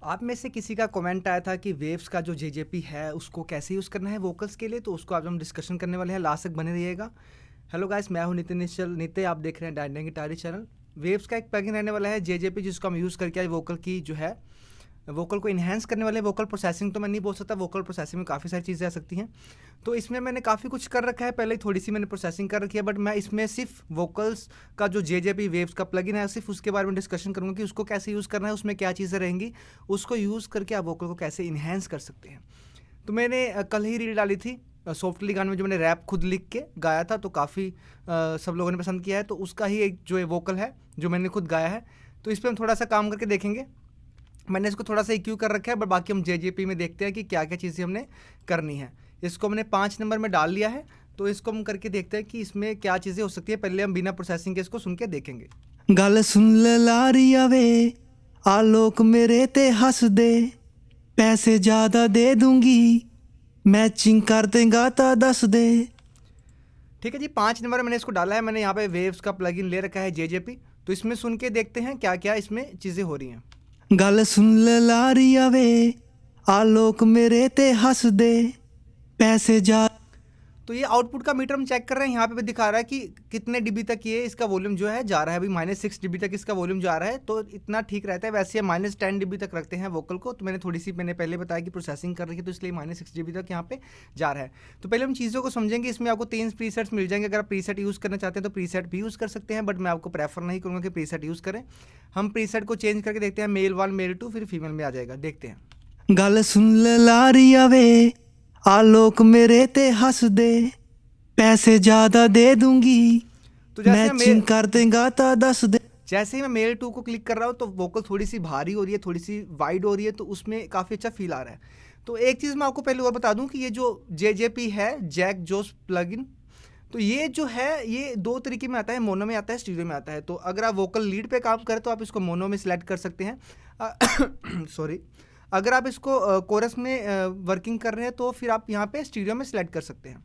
आप में से किसी का कमेंट आया था कि वेव्स का जो जेजेपी है उसको कैसे यूज़ करना है वोकल्स के लिए, तो उसको आज हम डिस्कशन करने वाले हैं। लास्ट तक बने रहिएगा। हेलो गाइस, मैं हूं नितिन निश्चल नित्य, आप देख रहे हैं डायनेमिक गिटारी चैनल। वेव्स का एक प्लगइन रहने वाला है जेजेपी, जिसको हम यूज़ करके आज वोकल की जो है वोकल को इन्हेंस करने वाले। वोकल प्रोसेसिंग तो मैं नहीं बोल सकता, वोकल प्रोसेसिंग में काफ़ी सारी चीज़ें आ सकती हैं। तो इसमें मैंने काफ़ी कुछ कर रखा है, पहले थोड़ी सी मैंने प्रोसेसिंग कर रखी है, बट मैं इसमें सिर्फ वोकल्स का जो जेजेपी वेव्स का प्लगइन है सिर्फ उसके बारे में डिस्कशन करूँगा कि उसको कैसे यूज़ करना है, उसमें क्या चीज़ें रहेंगी, उसको यूज़ करके आप वोकल को कैसे इन्हेंस कर सकते हैं। तो मैंने कल ही रील डाली थी सॉफ्टली गाने में, जो मैंने रैप खुद लिख के गाया था, तो काफ़ी सब लोगों ने पसंद किया है। तो उसका ही एक जो वोकल है जो मैंने खुद गाया है, तो इस पर हम थोड़ा सा काम करके देखेंगे। मैंने इसको थोड़ा सा EQ कर रखा है, बट बाकी हम जेजेपी में देखते हैं कि क्या क्या चीज़ें हमने करनी है। इसको हमने 5 नंबर में डाल लिया है, तो इसको हम करके देखते हैं कि इसमें क्या चीज़ें हो सकती है। पहले हम बिना प्रोसेसिंग के इसको सुन के देखेंगे। गल सुन ले लारिया वे, आलोक मेरे ते हंस दे, पैसे ज्यादा दे दूंगी, मैचिंग कर देगा ता दस दे। ठीक है जी, 5 नंबर मैंने इसको डाला है। मैंने यहाँ पे वेव्स का प्लगइन ले रखा है जेजेपी, तो इसमें सुन के देखते हैं क्या क्या इसमें चीज़ें हो रही हैं। गल सुन ले लारिया वे, आलोक मेरे ते हंस दे, पैसे जा। तो ये आउटपुट का मीटर हम चेक कर रहे हैं, यहाँ पे भी दिखा रहा है कि कितने डीबी तक ये इसका वॉल्यूम जो है जा रहा है। अभी -6 डीबी तक इसका वॉल्यूम जा रहा है, तो इतना ठीक रहता है। वैसे हम -10 डीबी तक रखते हैं वोकल को, तो मैंने पहले बताया कि प्रोसेसिंग कर रही है, तो इसलिए -6 डीबी तक यहाँ पे जा रहा है। तो पहले हम चीज़ों को समझेंगे। इसमें आपको 3 प्रीसेट्स मिल जाएंगे। अगर आप प्रीसेट यूज़ करना चाहते हैं तो प्रीसेट भी यूज़ कर सकते हैं, बट मैं आपको प्रेफर नहीं करूँगा कि प्रीसेट यूज़ करें। हम प्रीसेट को चेंज करके देखते हैं, मेल 1 मेल 2 फिर फीमेल में आ जाएगा। देखते हैं। गल सुन ले लारिया वे, आलोक मेरे ते हंस दे, पैसे ज्यादा दे दूंगी, तो जैसे मैचिंग कर देगा ता दस दे। जैसे ही मैं मेल 2 को क्लिक कर रहा हूँ तो वोकल थोड़ी सी भारी हो रही है, थोड़ी सी वाइड हो रही है, तो उसमें काफ़ी अच्छा फील आ रहा है। तो एक चीज़ मैं आपको पहले और बता दूं कि ये जो जेजेपी है, जैक जोस प्लगइन, तो ये जो है ये 2 तरीके में आता है, मोनो में आता है, स्टीरियो में आता है। तो अगर आप वोकल लीड पे काम करें तो आप इसको मोनो में सिलेक्ट कर सकते हैं। सॉरी, अगर आप इसको कोरस में वर्किंग कर रहे हैं तो फिर आप यहाँ पे स्टीरियो में सिलेक्ट कर सकते हैं।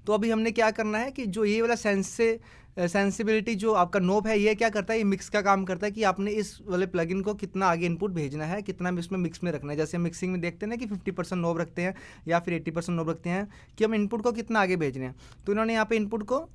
तो अभी हमने क्या करना है कि जो ये वाला सेंसिबिलिटी जो आपका नोब है, ये क्या करता है, ये मिक्स का काम करता है कि आपने इस वाले प्लगइन को कितना आगे इनपुट भेजना है, कितना इसमें मिक्स में रखना है। जैसे मिक्सिंग में देखते हैं ना कि 50% नोब रखते हैं या फिर 80% नोब रखते हैं कि हम इनपुट को कितना आगे भेज रहे हैं। तो इन्होंने यहाँ पे इनपुट को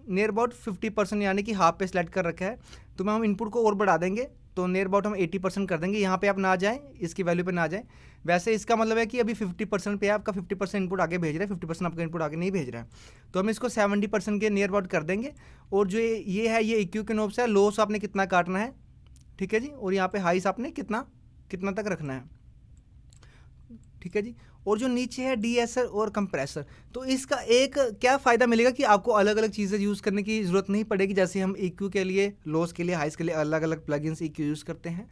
नियर अबाउट 50% यानी कि हाफ पे सेलेक्ट कर रखा है। तो मैं हम इनपुट को और बढ़ा देंगे, तो नियर अबाउट हम 80% कर देंगे। यहाँ पे आप ना जाएँ, इसकी वैल्यू पे ना जाएँ। वैसे इसका मतलब है कि अभी 50% पे है आपका, 50% इनपुट आगे भेज रहा है, 50% आपका इनपुट आगे नहीं भेज रहा है। तो हम इसको 70% के नियर अबाउट कर देंगे। और जो ये है, ये EQ के नोब से है। लोस आपने कितना काटना है, ठीक है जी, और यहाँ पे हाइस आपने कितना कितना तक रखना है, ठीक है जी। और जो नीचे है DSR और कंप्रेसर, तो इसका एक क्या फ़ायदा मिलेगा कि आपको अलग अलग चीज़ें यूज़ करने की ज़रूरत नहीं पड़ेगी। जैसे हम EQ के लिए, लोस के लिए, हाइस के लिए अलग अलग प्लगइन्स EQ यूज़ करते हैं,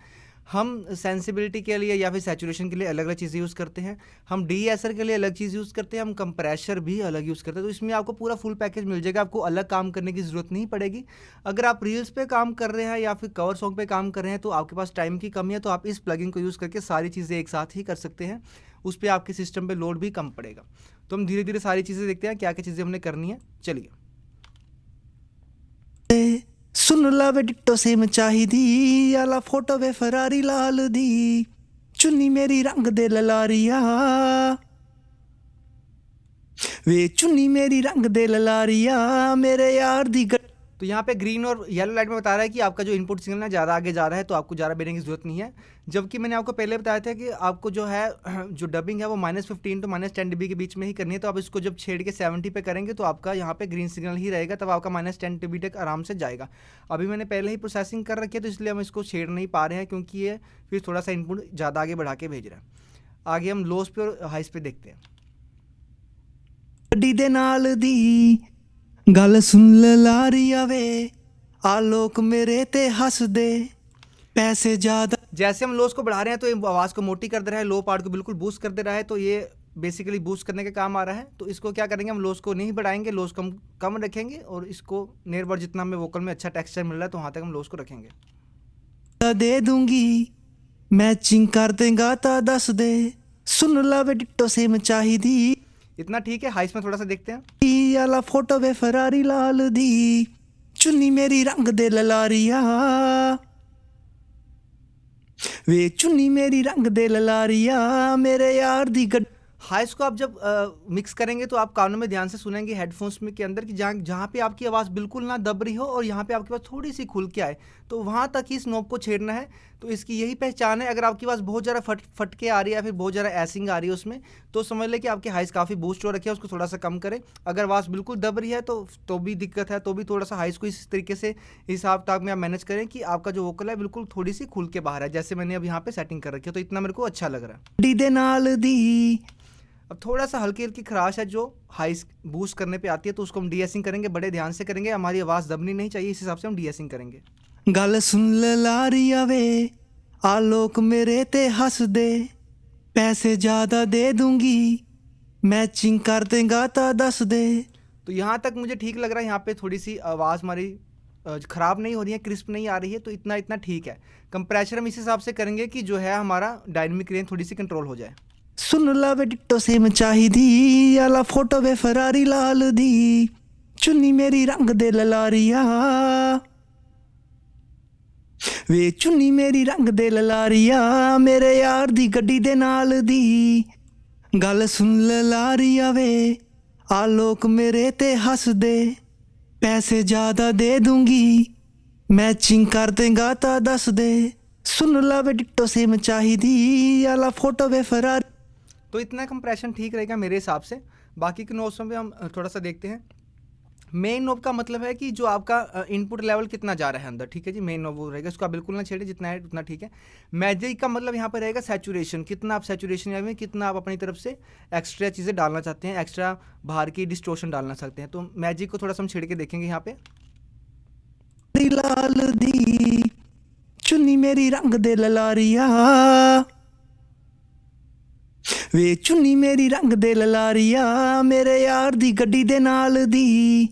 हम सेंसिबिलिटी के लिए या फिर सैचुरेशन के लिए अलग अलग चीज़ें यूज़ करते हैं, हम DSR के लिए अलग चीज़ यूज़ करते हैं, हम कंप्रेसर भी अलग यूज़ करते हैं। तो इसमें आपको पूरा फुल पैकेज मिल जाएगा, आपको अलग काम करने की ज़रूरत नहीं पड़ेगी। अगर आप रील्स पे काम कर रहे हैं या फिर कवर सॉन्ग पे काम कर रहे हैं तो आपके पास टाइम की कमी है, तो आप इस प्लगइन को यूज़ करके सारी चीज़ें एक साथ ही कर सकते हैं। उस पर आपके सिस्टम पे लोड भी कम पड़ेगा। तो हम धीरे धीरे सारी चीज़ें देखते हैं क्या क्या चीज़ें हमने करनी है। चलिए, सुन ला वे डिट्टो सेम चाहिदी, आला फोटो वे फरारी लाल दी, चुन्नी मेरी रंग दे ललारिया वे, चुन्नी मेरी रंग दे ललारिया, मेरे यार दी तो यहाँ पे ग्रीन और येलो लाइट में बता रहा है कि आपका जो इनपुट सिग्नल है ज़्यादा आगे जा रहा है, तो आपको ज़्यादा बेरने की ज़रूरत नहीं है। जबकि मैंने आपको पहले बताया था कि आपको जो है जो डबिंग है वो -15 to -10 dB के बीच में ही करनी है। तो आप इसको जब छेड़ के 70 पे करेंगे तो आपका यहाँ पे ग्रीन सिग्नल ही रहेगा, तब आपका -10 dB तक आराम से जाएगा। अभी मैंने पहले ही प्रोसेसिंग कर रखी है, तो इसलिए हम इसको छेड़ नहीं पा रहे हैं, क्योंकि ये फिर थोड़ा सा इनपुट ज़्यादा आगे बढ़ा के भेज रहा है। आगे हम लोस पे और हाइस पे देखते हैं। डी दे नाल दी, गल सुन ले लारिया वे, आलोक मेरे ते हंस दे, पैसे ज्यादा। जैसे हम लोस को बढ़ा रहे हैं तो ये आवाज़ को मोटी कर दे रहा है, लो पार्ट को बिल्कुल बूस्ट कर दे रहा है। तो ये बेसिकली बूस्ट करने के काम आ रहा है। तो इसको क्या करेंगे, हम लोस को नहीं बढ़ाएंगे, लोस को हम कम रखेंगे, और इसको नियर अबाउट जितना हमें वोकल में अच्छा टेक्सचर मिल रहा है तो वहाँ तक हम लोस को रखेंगे। दे दूंगी, मैचिंग कर देगा ता दस दे, सुन ला वे डिट्टो सेम चाहिदी, इतना ठीक है। हाइस में थोड़ा सा देखते हैं। आला फोटो वे फरारी लाल दी, चुन्नी मेरी रंग दे ललारिया वे चुन्नी मेरी रंग दे ललारिया मेरे यार दी गड्डी। हाइस को आप जब मिक्स करेंगे तो आप कानों में ध्यान से सुनेंगे हेडफोन्स में के अंदर कि जहाँ जहाँ पे आपकी आवाज़ बिल्कुल ना दब रही हो और यहाँ पे आपके पास थोड़ी सी खुल के आए, तो वहाँ तक ही इस नोब को छेड़ना है। तो इसकी यही पहचान है। अगर आपकी आवाज़ बहुत ज़्यादा फट के आ रही है या फिर बहुत ज़्यादा एसिंग आ रही है उसमें, तो समझ लें कि आपकी हाइस काफ़ी बूस्ट हो रखी है, उसको थोड़ा सा कम करें। अगर आवाज़ बिल्कुल दब रही है तो भी दिक्कत है, तो भी थोड़ा सा हाइस को इस तरीके से हिसाब किताब में आप मैनेज करें कि आपका जो वोकल है बिल्कुल थोड़ी सी खुल के बाहर है, जैसे मैंने अब यहाँ पे सेटिंग कर रखी है। तो इतना मेरे को अच्छा लग रहा है। दे नाल दी अब थोड़ा सा हल्की हल्की खराश है जो हाई बूस्ट करने पे आती है, तो उसको हम डीएसिंग करेंगे, बड़े ध्यान से करेंगे। हमारी आवाज़ दबनी नहीं चाहिए, इस हिसाब से हम डीएसिंग करेंगे। गल सुन ललारिया वे आलोक मेरे ते हंस दे, पैसे ज़्यादा दे दूंगी मैचिंग कर देगा ता दस दे। तो यहाँ तक मुझे ठीक लग रहा है। यहाँ पे थोड़ी सी आवाज़ हमारी ख़राब नहीं हो रही है, क्रिस्प नहीं आ रही है, तो इतना इतना ठीक है। कंप्रेशर हम इस हिसाब से करेंगे कि जो है हमारा डायनेमिक रेंज थोड़ी सी कंट्रोल हो जाए। सुन ला वे डिट्टो सेम चाहिदी आला फोटो वे फरारी लाल दी, चुन्नी मेरी रंग दे ललारिया वे चुन्नी मेरी रंग दे ललारिया मेरे यार दी गड्डी दे नाल दी। गल सुन ललारिया वे आलोक मेरे ते हंस दे, पैसे ज़्यादा दे दूंगी मैचिंग कर देगा ता दस दे। सुन ला वे डिट्टो सेम चाहिदी आला फोटो वे फरारी। तो इतना कंप्रेशन ठीक रहेगा मेरे हिसाब से। बाकी के नोट्स में हम थोड़ा सा देखते हैं। मेन नोब का मतलब है कि जो आपका इनपुट लेवल कितना जा रहा है अंदर, ठीक है जी। मेन नोब वो रहेगा, इसको आप बिल्कुल ना छेड़े, जितना है उतना ठीक है। मैजिक का मतलब यहाँ पर रहेगा सैचुरेशन, कितना आप सैचुरेशन में कितना आप अपनी तरफ से एक्स्ट्रा चीज़ें डालना चाहते हैं, एक्स्ट्रा बाहर की डिस्टोर्शन डालना चाहते हैं। तो मैजिक को थोड़ा सा हम छेड़ के देखेंगे यहाँ पे। लाल दी चुन्नी मेरी रंग दे ललारिया वे चुन्नी मेरी रंग दे ललारिया मेरे यार दी गड्डी दे नाल दी।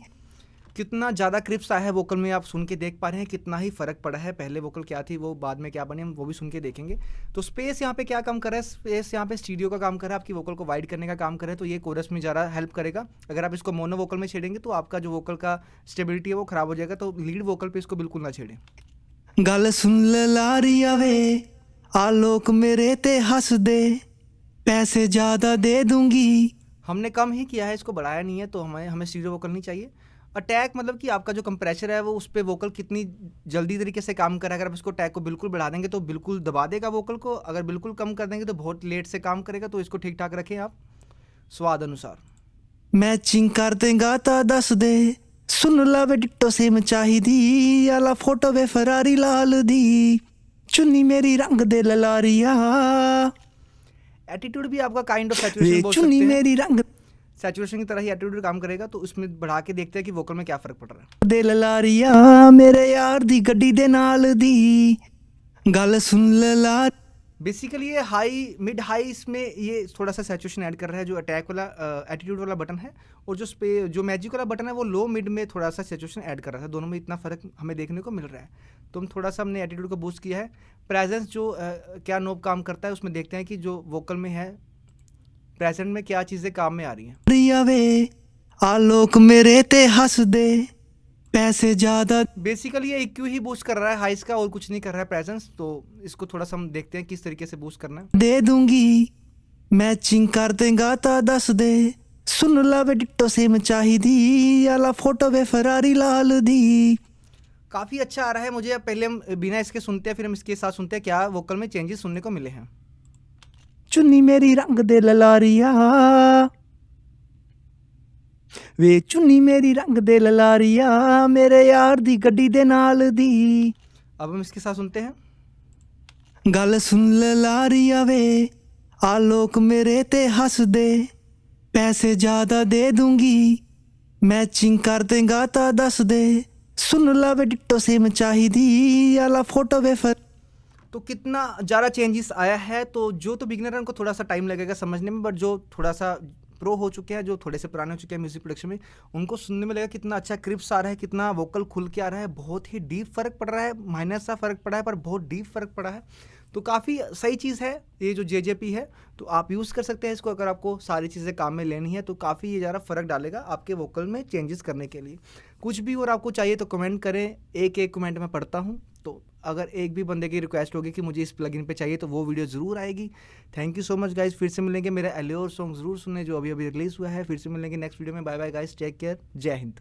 कितना ज़्यादा क्रिप्स आया है वोकल में, आप सुन के देख पा रहे हैं कितना ही फ़र्क पड़ा है। पहले वोकल क्या थी, वो बाद में क्या बनी, हम वो भी सुन के देखेंगे। तो स्पेस यहाँ पे क्या काम कर रहा है, स्पेस यहाँ पे स्टीरियो का काम कर रहा है, आपकी वोकल को वाइड करने का काम कर रहा है। तो ये कोरस में ज़्यादा हेल्प करेगा। अगर आप इसको मोनो वोकल में छेड़ेंगे तो आपका जो वोकल का स्टेबिलिटी है वो ख़राब हो जाएगा। तो लीड वोकल पर इसको बिल्कुल ना छेड़ें। गल सुन ललारिया वे आलोक मेरे ते हंस दे, पैसे ज़्यादा दे दूंगी। हमने कम ही किया है, इसको बढ़ाया नहीं है। तो हमें स्टीरियो वोकल नहीं चाहिए। अटैक मतलब कि आपका जो कंप्रेशर है वो उस पर वोकल कितनी जल्दी तरीके से काम कर रहा है। अगर आप इसको अटैक को बिल्कुल बढ़ा देंगे तो बिल्कुल दबा देगा वोकल को, अगर बिल्कुल कम कर देंगे तो बहुत लेट से काम करेगा। तो इसको ठीक ठाक रखें आप स्वाद अनुसार। मैचिंग कर देगा ता दस दे, सुन ला वे डिट्टो सेम चाहिदी आला फोटो वे फरारी लाल दी, चुन्नी मेरी रंग दे ललारिया एटीट्यूड भी आपका काइंड ऑफ वे सैचुरेशन बोल चुन्नी सकते हैं। मेरी रंग सैचुरेशन की तरह ही एटीट्यूड काम करेगा। तो उसमें बढ़ा के देखते हैं कि वोकल में क्या फ़र्क पड़ रहा है। दे ललारिया मेरे यार दी गड्डी दे नाल दी। गल सुन ललार बेसिकली ये हाई मिड हाई इसमें ये थोड़ा सा सैचुरेशन ऐड कर रहा है, जो अटैक वाला एटीट्यूड वाला बटन है। और जो मैजिक वाला बटन है वो लो मिड में थोड़ा सा सैचुरेशन ऐड कर रहा है। दोनों में इतना फ़र्क हमें देखने को मिल रहा है। तो हम थोड़ा सा हमने एटीट्यूड को बूस्ट किया है। प्रेजेंस जो क्या नोब काम करता है उसमें देखते हैं कि जो वोकल में है प्रेजेंट में क्या चीज़ें काम में आ रही हैं। रिया वे आलोक मेरे ते हंस दे, पैसे ज़्यादा बेसिकली ये EQ ही बूस्ट कर रहा है हाइस का, और कुछ नहीं कर रहा है प्रेजेंस। तो इसको थोड़ा सा हम देखते हैं किस तरीके से बूस्ट करना है। दे दूंगी मैचिंग कर देगा ता दस दे, सुन ला वे डिट्टो सेम चाहिदी आला फोटो वे फरारी लाल दी। काफ़ी अच्छा आ रहा है मुझे। अब पहले हम बिना इसके सुनते हैं, फिर हम इसके साथ सुनते हैं क्या वोकल में चेंजेस सुनने को मिले हैं। चुन्नी मेरी रंग दे ललारिया वे चुन्नी मेरी रंग दे ललारिया मेरे यार दी गड्डी दे नाल दी। अब हम इसके साथ सुनते हैं। गल सुन ललारिया वे आलोक मेरे ते हंस दे, पैसे ज़्यादा दे दूंगी मैचिंग कर देगा ता दस दे, सुन ला वे डिट्टो सेम चाहिदी आला फोटो वे फर। तो कितना ज़्यादा चेंजेस आया है। तो जो तो बिगिनर है उनको थोड़ा सा टाइम लगेगा समझने में, बट जो थोड़ा सा प्रो हो चुके हैं, जो थोड़े से पुराने हो चुके हैं म्यूजिक प्रोडक्शन में, उनको सुनने में लगेगा कितना अच्छा क्रिप्स आ रहा है, कितना वोकल खुल के आ रहा है। बहुत ही डीप फर्क पड़ रहा है, माइनर सा फर्क पड़ा है पर बहुत डीप फर्क पड़ा है। तो काफ़ी सही चीज़ है ये जो JJP है, तो आप यूज़ कर सकते हैं इसको अगर आपको सारी चीज़ें काम में लेनी है, तो काफ़ी ये ज़रा फ़र्क डालेगा आपके वोकल में चेंजेस करने के लिए। कुछ भी और आपको चाहिए तो कमेंट करें, एक कमेंट मैं पढ़ता हूँ। तो अगर एक भी बंदे की रिक्वेस्ट होगी कि मुझे इस प्लगइन पे चाहिए तो वो वीडियो ज़रूर आएगी। Thank you so much guys, फिर से मिलेंगे। मेरा एलियोर सॉन्ग ज़रूर सुने जो अभी रिलीज़ हुआ है। फिर से मिलेंगे नेक्स्ट वीडियो में। Bye bye guys, take care, जय हिंद।